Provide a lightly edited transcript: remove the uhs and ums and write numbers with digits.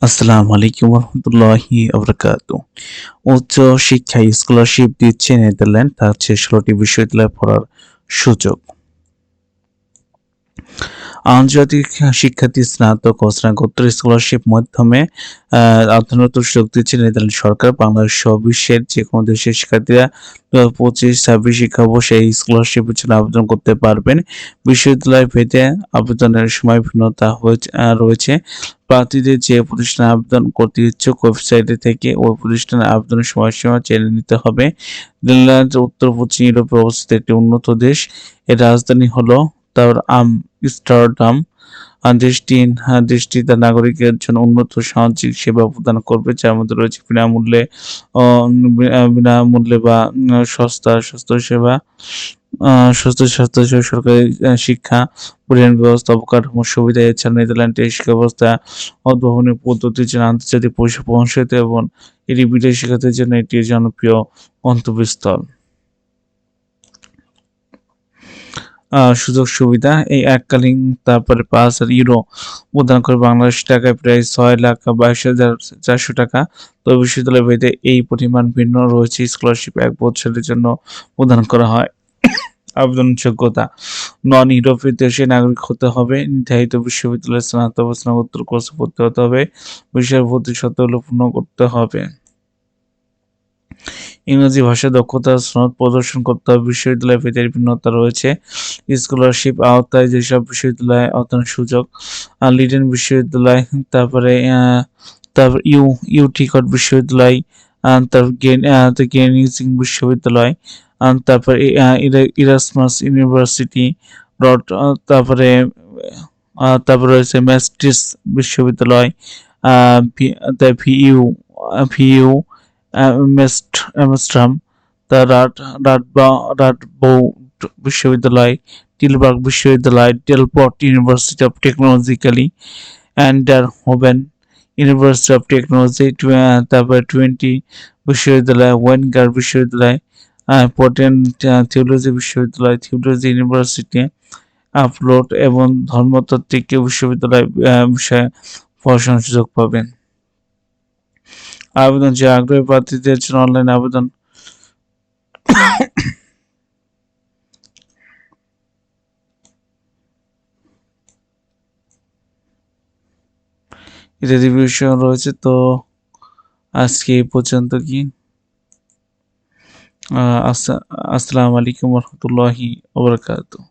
আসসালামু আলাইকুম রহমতুল্লাহি ওবরাকাতু। উচ্চ শিক্ষায় স্কলারশিপ দিচ্ছে নেদারল্যান্ড, তা হচ্ছে 16টি বিশ্ববিদ্যালয়ে পড়ার সুযোগ। আন্তর্জাতিক শিক্ষার্থী স্নাতক ও স্নাতকোত্তর স্কলারশিপ মাধ্যমে অধ্যয়নরত সুযোগ দিচ্ছে নেদারল্যান্ড সরকার। বাংলাদেশ সহ বিশ্বের যেকোনো দেশের শিক্ষার্থীরা 2025-26 শিক্ষাবর্ষে এই স্কলারশিপের জন্য আবেদন করতে পারবেন। বিশ্ববিদ্যালয় ভেদে আবেদনের সময় ভিন্নতা রয়েছে। প্রার্থীদের যে প্রতিষ্ঠানে আবেদন করতে ইচ্ছুক ওয়েবসাইটে থেকে ওই প্রতিষ্ঠানের আবেদনের সময়সীমা জেনে নিতে হবে। নেদারল্যান্ড উত্তর-পশ্চিম ইউরোপে অবস্থিত একটি উন্নত দেশ। এর রাজধানী হলো আমস্টারডাম। দেশটি তার নাগরিকদের জন্য উন্নত সামাজিক সেবা প্রদান করবে, যার মধ্যে রয়েছে বিনামূল্যে বা সস্তা স্বাস্থ্যসেবা, স্বাস্থ্যসেবা, সরকারি শিক্ষা, পরিবহন ব্যবস্থা, অবকাঠামো সুবিধা। এছাড়া নেদারল্যান্ডের শিক্ষা ব্যবস্থা উদ্ভাবনী পদ্ধতির জন্য আন্তর্জাতিক প্রশংসিত এবং এটি বিদেশি শিক্ষার্থীদের জন্য একটি জনপ্রিয় গন্তব্যস্থল। সুযোগ সুবিধা এই এককালীন তারপরে 5,000 ইউরো প্রদান করে, বাংলাদেশ টাকায় প্রায় 6,22,400 টাকা। তো বিশ্ববিদ্যালয় ভেদে এই পরিমাণ ভিন্ন রয়েছে। স্কলারশিপ 1 বছরের জন্য প্রদান করা হয়। আবেদন যোগ্যতা: নন ইউরোপীয় দেশের নাগরিক হতে হবে, নির্ধারিত বিশ্ববিদ্যালয়ে স্নাতক বা স্নাতকোত্তর কোর্সে ভর্তি হতে হবে, বিষয়ের ভর্তি শর্তাবলী পূর্ণ করতে হবে। ইংরেজি ভাষায় দক্ষতা সনদ প্রদর্শন করতে হবে। বিশ্ববিদ্যালয় ভেদে ভিন্নতা রয়েছে। স্কলারশিপ আওতায় যেসব বিশ্ববিদ্যালয়ে অধ্যয়নের সুযোগ: লিডেন বিশ্ববিদ্যালয়, তারপরে তারপর ইউটিকট বিশ্ববিদ্যালয়, গেনিজিং বিশ্ববিদ্যালয়, তারপরে ইরাসমাস ইউনিভার্সিটি, তারপরে তারপরে রয়েছে ম্যাস্ট্রিস বিশ্ববিদ্যালয়, ভিইউ ভিইউ আমস্টারডাম, দ্য রাডবোউড বিশ্ববিদ্যালয়, টিলবার্গ বিশ্ববিদ্যালয়, Delft university of technologically, Eindhoven university of technology, তারপরে টুয়েন্টি বিশ্ববিদ্যালয়, ওয়েনগার বিশ্ববিদ্যালয়, পটেন্ট থিওলজি বিশ্ববিদ্যালয়, থিওলজি ইউনিভার্সিটি, আপলোড এবং ধর্মতাত্ত্বিক বিশ্ববিদ্যালয় বিষয়ে পড়াশোনার সুযোগ পাবেন। আবেদন: যে আগ্রহী প্রার্থীদের জন্য অনলাইন আবেদন। ইত্যাদি বিষয় রয়েছে। তো আজকে এই পর্যন্ত কি আসসালামু আলাইকুম রহমতুল্লাহি ওবরাকাতুহ।